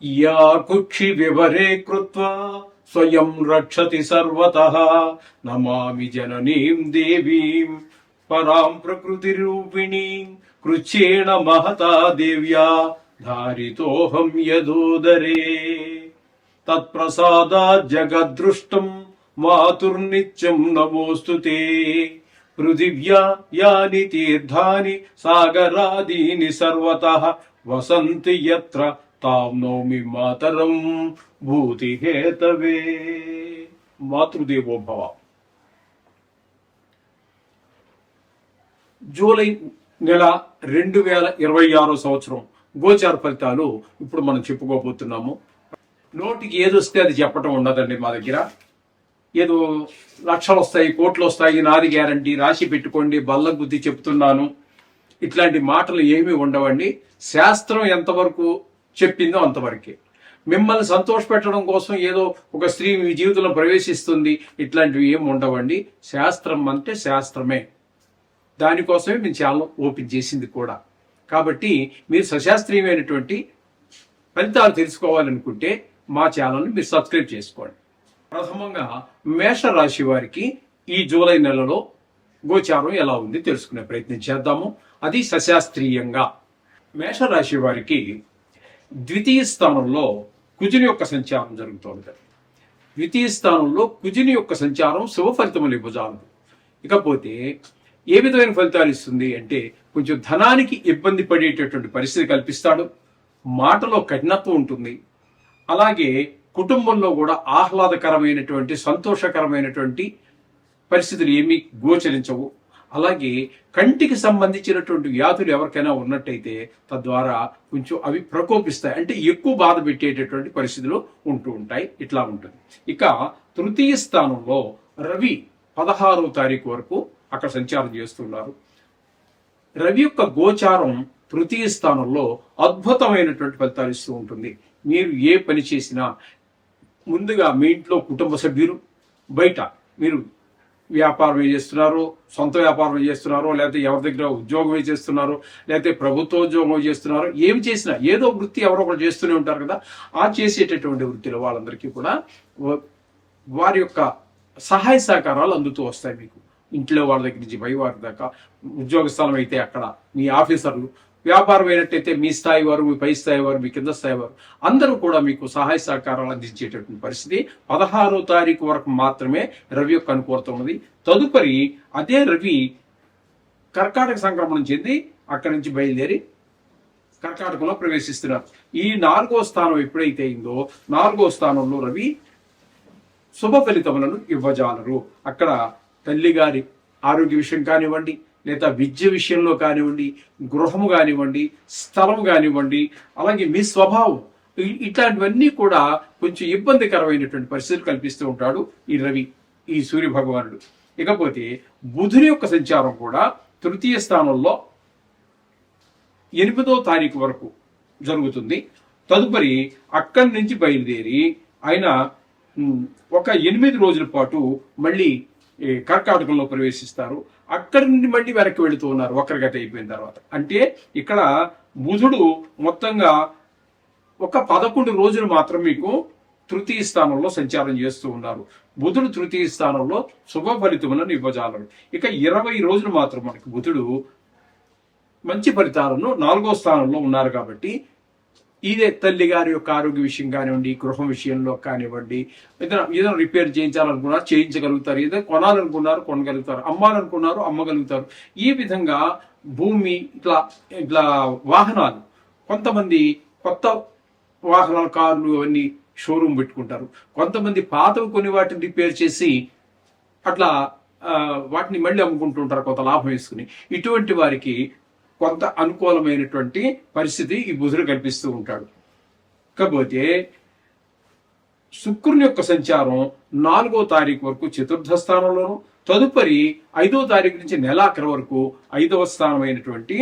या कुक्षि विवरे कृत्वा स्वयं रक्षति सर्वतः नमामि जननीं देवीं परां प्रकृतिरूपिणीं कृच्छ्रेण महता देव्या धारितोऽहं यदोदरे तत्प्रसादात् जगद्दृष्टं मातुर्नित्यं नमोऽस्तु ते पृथिव्या यानि तीर्थानि सागरादीनि सर्वतः वसन्ति यत्र तां नौमि मातरं भूतिहेतवे మాతృదేవో భవ. జూలై నెల 2026 సంవత్సరం గోచార ఫలితాలు ఇప్పుడు మనం చెప్పుకోబోతున్నాము. నోటికి ఏదొస్తే అది చెప్పటం ఉండదండి మా దగ్గర. ఏదో లక్షలు వస్తాయి, కోట్లు వస్తాయి, నాది గ్యారంటీ, రాసి పెట్టుకోండి, బల్ల బుద్ధి చెప్తున్నాను, ఇట్లాంటి మాటలు ఏమీ ఉండవండి. శాస్త్రం ఎంతవరకు చెప్పిందో అంతవరకే. మిమ్మల్ని సంతోషపెట్టడం కోసం ఏదో ఒక స్త్రీ మీ జీవితంలో ప్రవేశిస్తుంది, ఇట్లాంటివి ఏమి ఉండవండి. శాస్త్రం అంటే శాస్త్రమే. దానికోసమే మేము ఛానల్ ఓపెన్ చేసింది కూడా. కాబట్టి మీరు సశాస్త్రీయమైనటువంటి ఫలితాలు తెలుసుకోవాలనుకుంటే మా ఛానల్ని మీరు సబ్స్క్రైబ్ చేసుకోండి. ప్రథమంగా మేషరాశి వారికి ఈ జూలై నెలలో గోచారం ఎలా ఉంది తెలుసుకునే ప్రయత్నం చేద్దాము. అది సశాస్త్రీయంగా. మేషరాశి వారికి ద్వితీయ స్థానంలో కుజుని యొక్క సంచారం జరుగుతోంది. ద్వితీయ స్థానంలో కుజుని యొక్క సంచారం శుభ ఫలితములు ఇవ్వజాలదు. ఇకపోతే ఏ విధమైన ఫలితాలు ఇస్తుంది అంటే, కొంచెం ధనానికి ఇబ్బంది పడేటటువంటి పరిస్థితి కల్పిస్తాడు. మాటలో కఠినత్వం ఉంటుంది. అలాగే కుటుంబంలో కూడా ఆహ్లాదకరమైనటువంటి సంతోషకరమైనటువంటి పరిస్థితులు ఏమీ గోచరించవు. అలాగే కంటికి సంబంధించినటువంటి వ్యాధులు ఎవరికైనా ఉన్నట్టయితే తద్వారా కొంచెం అవి ప్రకోపిస్తాయి, అంటే ఎక్కువ బాధ పెట్టేటటువంటి పరిస్థితులు ఉంటూ ఉంటాయి. ఇట్లా ఉంటుంది. ఇక తృతీయ స్థానంలో రవి 16వ తారీఖు వరకు అక్కడ సంచారం చేస్తున్నారు. రవి యొక్క గోచారం తృతీయ స్థానంలో అద్భుతమైనటువంటి ఫలితాలు ఇస్తూ ఉంటుంది. మీరు ఏ పని చేసినా ముందుగా మీ ఇంట్లో కుటుంబ సభ్యులు, బయట మీరు వ్యాపారం చేస్తున్నారో, సొంత వ్యాపారం చేస్తున్నారో, లేకపోతే ఎవరి దగ్గర ఉద్యోగం చేస్తున్నారో, లేకపోతే ప్రభుత్వ ఉద్యోగం చేస్తున్నారో, ఏమి చేసినా ఏదో వృత్తి ఎవరో ఒకరు చేస్తూనే ఉంటారు కదా. ఆ చేసేటటువంటి వృత్తిలో వాళ్ళందరికీ కూడా వారి యొక్క సహాయ సహకారాలు అందుతూ వస్తాయి మీకు. ఇంట్లో వాళ్ళ దగ్గర నుంచి పై వారి దాకా, ఉద్యోగ స్థలం అయితే అక్కడ మీ ఆఫీసర్లు, వ్యాపారం అయినట్టయితే మీ స్థాయి వారు, మీ పై స్థాయి వారు, మీ కింద స్థాయి వారు అందరూ కూడా మీకు సహాయ సహకారాలు అందించేటటువంటి పరిస్థితి 16వ తారీఖు వరకు మాత్రమే రవి యొక్క అనుకూలత ఉన్నది. తదుపరి అదే రవి కర్కాటక సంక్రమణం చెంది అక్కడి నుంచి బయలుదేరి కర్కాటకంలో ప్రవేశిస్తున్నారు. ఈ 4వ స్థానం ఎప్పుడైతే అయిందో 4వ స్థానంలో రవి శుభ ఫలితములను ఇవ్వజాలరు. అక్కడ తల్లిగారి ఆరోగ్య విషయం కానివ్వండి, లేదా విద్య విషయంలో కానివ్వండి, గృహము కానివ్వండి, స్థలము కానివ్వండి, అలాగే మీ స్వభావం, ఇట్లాంటివన్నీ కూడా కొంచెం ఇబ్బందికరమైనటువంటి పరిస్థితులు కల్పిస్తూ ఉంటాడు ఈ రవి, ఈ సూర్య భగవానుడు. ఇకపోతే బుధుని యొక్క సంచారం కూడా తృతీయ స్థానంలో 8వ తారీఖు వరకు జరుగుతుంది. తదుపరి అక్కడి నుంచి బయలుదేరి ఆయన ఒక 8 రోజుల పాటు మళ్ళీ కర్కాటకంలో ప్రవేశిస్తారు. అక్కడి నుండి మళ్ళీ వెనక్కి వెళుతూ ఉన్నారు వక్రగతి అయిపోయిన తర్వాత. అంటే ఇక్కడ బుధుడు మొత్తంగా ఒక 11 రోజులు మాత్రం మీకు తృతీయ స్థానంలో సంచారం చేస్తూ ఉన్నారు. బుధుడు తృతీయ స్థానంలో శుభ ఫలితములను ఇవ్వజాలరు. ఇక 20 రోజులు మాత్రం మనకి బుధుడు మంచి ఫలితాలను 4వ స్థానంలో ఉన్నారు. కాబట్టి ఇదే తల్లి గారి యొక్క ఆరోగ్య విషయం కానివ్వండి, గృహం విషయంలో కానివ్వండి, ఏదైనా రిపేర్ చేయించాలనుకున్నారు చేయించగలుగుతారు, ఏదో కొనాలనుకున్నారు కొనగలుగుతారు, అమ్మాలనుకున్నారు అమ్మగలుగుతారు. ఈ విధంగా భూమి ఇట్లా వాహనాలు, కొంతమంది కొత్త వాహనాలు, కార్లు అవన్నీ షోరూమ్ పెట్టుకుంటారు. కొంతమంది పాతవి కొన్ని వాటిని రిపేర్ చేసి అట్లా వాటిని మళ్ళీ అమ్ముకుంటుంటారు కొంత లాభం వేసుకుని. ఇటువంటి వారికి కొంత అనుకూలమైనటువంటి పరిస్థితి ఈ బుధుడు కల్పిస్తూ ఉంటాడు. కాకపోతే శుక్రుని యొక్క సంచారం 4వ తారీఖు వరకు చతుర్థ స్థానంలోను, తదుపరి 5వ తారీఖు నుంచి నెలాఖరు వరకు 5వ స్థానమైనటువంటి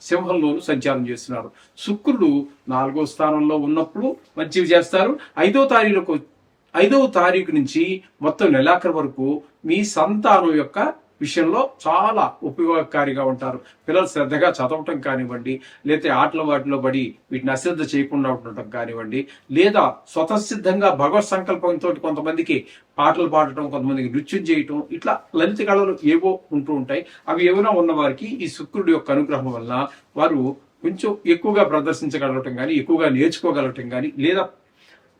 సింహంలోను సంచారం చేస్తున్నారు. శుక్రుడు 4వ స్థానంలో ఉన్నప్పుడు మంచివి చేస్తారు. 5వ తారీఖు నుంచి మొత్తం నెలాఖరు వరకు మీ సంతానం యొక్క విషయంలో చాలా ఉపయోగకారిగా ఉంటారు. పిల్లలు శ్రద్ధగా చదవటం కానివ్వండి, లేదా వాటిలో పడి వీటిని అశ్రద్ధ చేయకుండా ఉండటం కానివ్వండి, లేదా స్వతసిద్ధంగా భగవత్ సంకల్పంతో కొంతమందికి పాటలు పాడటం, కొంతమందికి నృత్యం చేయటం, ఇట్లా లలిత కళలు ఏవో ఉంటూ ఉంటాయి. అవి ఏమైనా ఉన్న వారికి ఈ శుక్రుడి యొక్క అనుగ్రహం వల్ల వారు కొంచెం ఎక్కువగా ప్రదర్శించగలగటం కానీ, ఎక్కువగా నేర్చుకోగలగటం కానీ, లేదా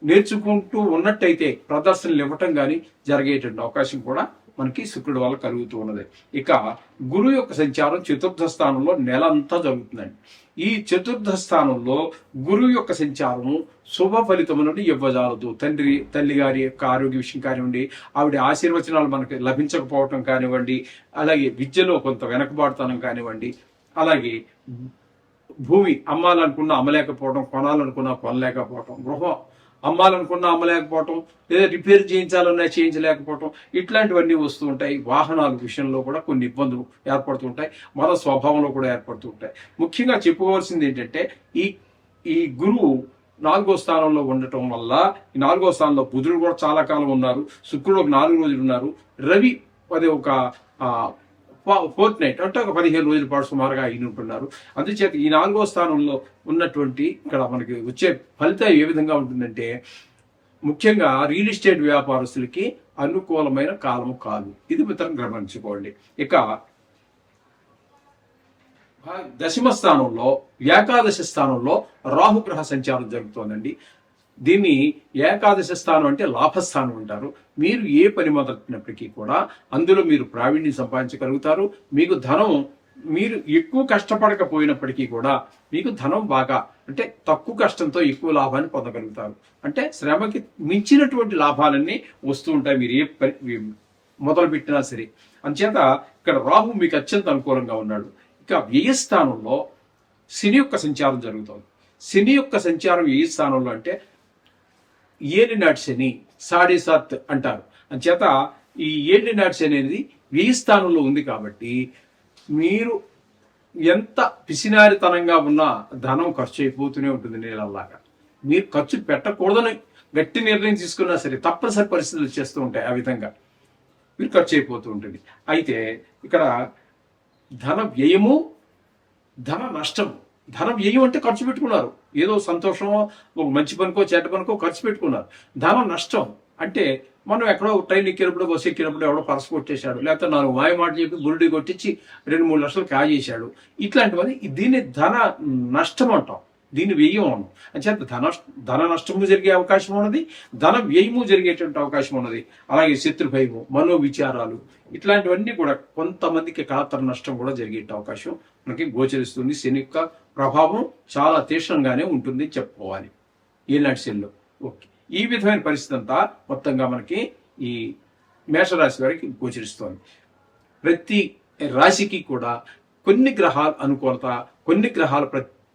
నేర్చుకుంటూ ఉన్నట్టయితే ప్రదర్శనలు ఇవ్వటం కానీ జరిగేటువంటి అవకాశం కూడా మనకి శుక్రుడి వల్ల కలుగుతూ ఉన్నది. ఇక గురువు యొక్క సంచారం చతుర్థ స్థానంలో నెల అంతా జరుగుతుందండి. ఈ చతుర్థ స్థానంలో గురువు యొక్క సంచారము శుభ ఫలితములను ఇవ్వజాలదు. తల్లి గారి యొక్క ఆరోగ్య విషయం కానివ్వండి, ఆవిడ ఆశీర్వచనాలు మనకి లభించకపోవటం కానివ్వండి, అలాగే విద్యలో కొంత వెనకబాటుతనం కానివ్వండి, అలాగే భూమి అమ్మాలనుకున్నా అమ్మలేకపోవడం, కొనాలనుకున్నా కొనలేకపోవటం, గృహం అమ్మాలనుకున్నా అమ్మలేకపోవటం, లేదా రిపేర్ చేయించాలన్నా చేయించలేకపోవటం, ఇట్లాంటివన్నీ వస్తూ ఉంటాయి. వాహనాల విషయంలో కూడా కొన్ని ఇబ్బందులు ఏర్పడుతుంటాయి, మన స్వభావంలో కూడా ఏర్పడుతూ ఉంటాయి. ముఖ్యంగా చెప్పుకోవాల్సింది ఏంటంటే ఈ గురువు 4వ స్థానంలో ఉండటం వల్ల, ఈ 4వ స్థానంలో బుధుడు కూడా చాలా కాలం ఉన్నారు, శుక్రుడు ఒక 4 రోజులు ఉన్నారు, రవి అది ఒక ఫోర్త్ నైట్ అంటే ఒక 15 రోజుల పాటు సుమారుగా అయిన ఉంటున్నారు. అందుచేత ఈ 4వ స్థానంలో ఉన్నటువంటి ఇక్కడ మనకి వచ్చే ఫలితం ఏ విధంగా ఉంటుందంటే, ముఖ్యంగా రియల్ ఎస్టేట్ వ్యాపారస్తులకి అనుకూలమైన కాలము కాదు. ఇది మిత్రం గమనించుకోండి. ఇక దశమ స్థానంలో, ఏకాదశి స్థానంలో రాహుగ్రహ సంచారం జరుగుతోందండి. దీన్ని ఏకాదశ స్థానం అంటే లాభస్థానం అంటారు. మీరు ఏ పని మొదలెట్టినప్పటికీ కూడా అందులో మీరు ప్రావీణ్యం సంపాదించగలుగుతారు. మీకు ధనం, మీరు ఎక్కువ కష్టపడకపోయినప్పటికీ కూడా మీకు ధనం బాగా, అంటే తక్కువ కష్టంతో ఎక్కువ లాభాన్ని పొందగలుగుతారు. అంటే శ్రమకి మించినటువంటి లాభాలన్నీ వస్తూ ఉంటాయి మీరు ఏ పని మొదలు పెట్టినా సరే. అంచేత ఇక్కడ రాహు మీకు అత్యంత అనుకూలంగా ఉన్నాడు. ఇక వ్యయస్థానంలో శని యొక్క సంచారం జరుగుతుంది. శని యొక్క సంచారం వ్యయ స్థానంలో అంటే ఏలినాటి శని, సాడే సాత్ అంటారు. అంచేత ఈ ఏలినాటి శని అనేది వ్యయ స్థానంలో ఉంది కాబట్టి మీరు ఎంత పిసినారితనంగా ఉన్నా ధనం ఖర్చు అయిపోతూనే ఉంటుంది నీళ్ళలాగా. మీరు ఖర్చు పెట్టకూడదని గట్టి నిర్ణయం తీసుకున్నా సరే తప్పనిసరి పరిస్థితులు చేస్తూ ఉంటాయి. ఆ విధంగా మీరు ఖర్చు అయిపోతూ ఉంటుంది. అయితే ఇక్కడ ధన వ్యయము, ధన నష్టము. ధన వ్యయం అంటే ఖర్చు పెట్టుకున్నారు, ఏదో సంతోషమో ఒక మంచి పనికో చెడ్డ పనికో ఖర్చు పెట్టుకున్నారు. ధన నష్టం అంటే మనం ఎక్కడో ట్రైన్ ఎక్కినప్పుడు, బస్సు ఎక్కినప్పుడు ఎవడో పర్సు కొట్టేశాడు, లేకపోతే 4 మాయ మాట చెప్పి గురుడి కొట్టించి 2-3 లక్షలు కాజేశాడు. ఇట్లాంటివన్నీ దీన్ని ధన నష్టం అంటాం, దీన్ని వ్యయం అన్నాం. అంచేత ధన నష్టము జరిగే అవకాశం ఉన్నది, ధన వ్యయము జరిగేటువంటి అవకాశం ఉన్నది. అలాగే శత్రు భయము, మనోవిచారాలు, ఇట్లాంటివన్నీ కూడా కొంతమందికి కాతర నష్టం కూడా జరిగే అవకాశం మనకి గోచరిస్తుంది. శని యొక్క ప్రభావం చాలా తీవ్రంగానే ఉంటుంది చెప్పుకోవాలి ఈనాటి శనిలో. ఓకే, ఈ విధమైన పరిస్థితి అంతా మొత్తంగా మనకి ఈ మేషరాశి వారికి గోచరిస్తోంది. ప్రతి రాశికి కూడా కొన్ని గ్రహాల అనుకూలత, కొన్ని గ్రహాల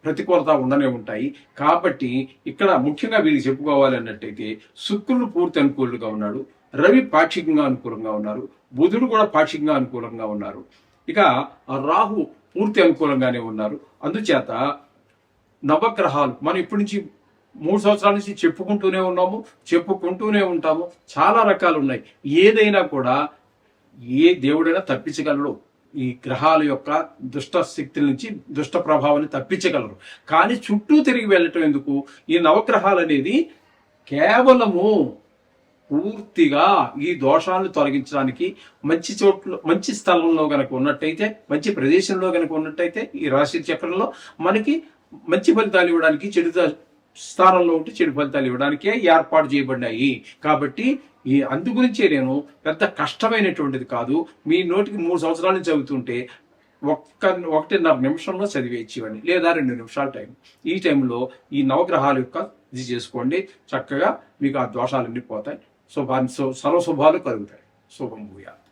ప్రతికూలత ఉండనే ఉంటాయి. కాబట్టి ఇక్కడ ముఖ్యంగా వీరికి చెప్పుకోవాలి అన్నట్టయితే శుక్రుడు పూర్తి అనుకూలంగా ఉన్నాడు, రవి పాక్షికంగా అనుకూలంగా ఉన్నారు, బుధుడు కూడా పాక్షికంగా అనుకూలంగా ఉన్నారు, ఇక రాహు పూర్తి అనుకూలంగానే ఉన్నారు. అందుచేత నవగ్రహాలు మనం ఇప్పటి నుంచి 3 సంవత్సరాల నుంచి చెప్పుకుంటూనే ఉంటాము. చాలా రకాలు ఉన్నాయి. ఏదైనా కూడా ఏ దేవుడైనా తప్పించగలడు. ఈ గ్రహాల యొక్క దుష్ట శక్తుల నుంచి, దుష్ట ప్రభావాన్ని తప్పించగలరు. కానీ చుట్టూ తిరిగి వెళ్ళటం ఎందుకు? ఈ నవగ్రహాలు అనేది కేవలము పూర్తిగా ఈ దోషాలను తొలగించడానికి, మంచి చోట్ల, మంచి స్థలంలో గనక ఉన్నట్టయితే, మంచి ప్రదేశంలో గనక ఉన్నట్టయితే ఈ రాశి చక్రంలో మనకి మంచి ఫలితాలు ఇవ్వడానికి, చెడు స్థానంలో ఉంటే చెడు ఫలితాలు ఇవ్వడానికే ఏర్పాటు చేయబడినాయి. కాబట్టి అందు గురించే నేను పెద్ద కష్టమైనటువంటిది కాదు, మీ నోటికి 3 సంవత్సరాల నుంచి చదువుతుంటే 1.5 నిమిషంలో చదివేచ్చేవాడిని, లేదా 2 నిమిషాల టైం. ఈ టైంలో ఈ నవగ్రహాల యొక్క ఇది చేసుకోండి, చక్కగా మీకు ఆ దోషాలన్నీ పోతాయి, సర్వశుభాలు కలుగుతాయి. శుభం భూయాత్.